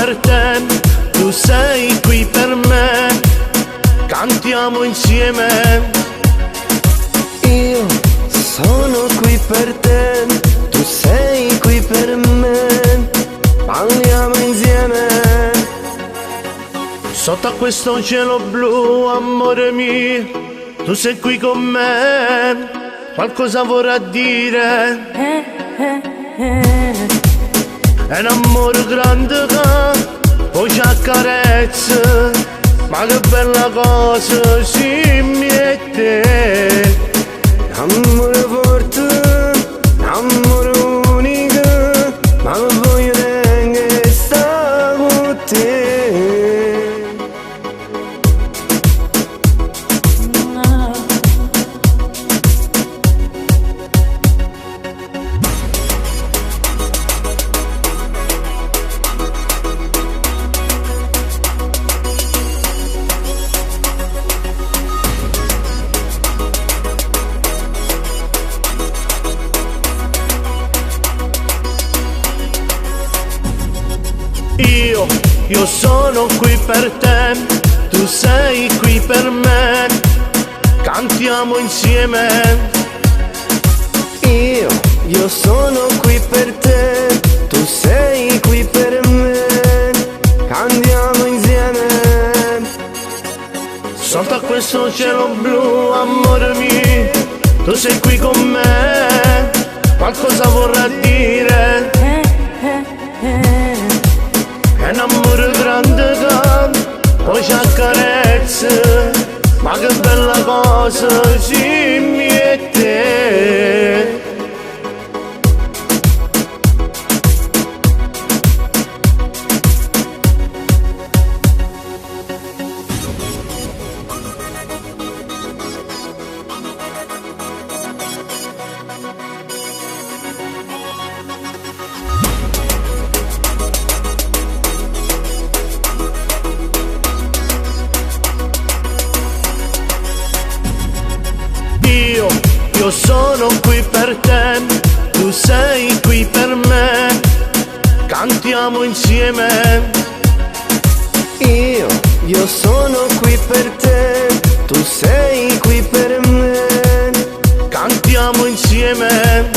per te, tu sei qui per me, cantiamo insieme. Io sono qui per te, tu sei qui per me, balliamo insieme. Sotto a questo cielo blu, amore mio, tu sei qui con me, qualcosa vorrà dire. È un amore grande che poi ci accarezza, ma che bella cosa si mette. Amore forte, amore unico, ma lo voglio tenere sta con te. Io sono qui per te, tu sei qui per me, cantiamo insieme. Io sono qui per te, tu sei qui per me, cantiamo insieme. Sotto a questo cielo blu, amore mio, tu sei qui con me, qualcosa vorrà dire. È un amore grande che poi ci accarezza, ma che bella cosa si mette. Io sono qui per te, tu sei qui per me, cantiamo insieme. Io sono qui per te, tu sei qui per me, cantiamo insieme.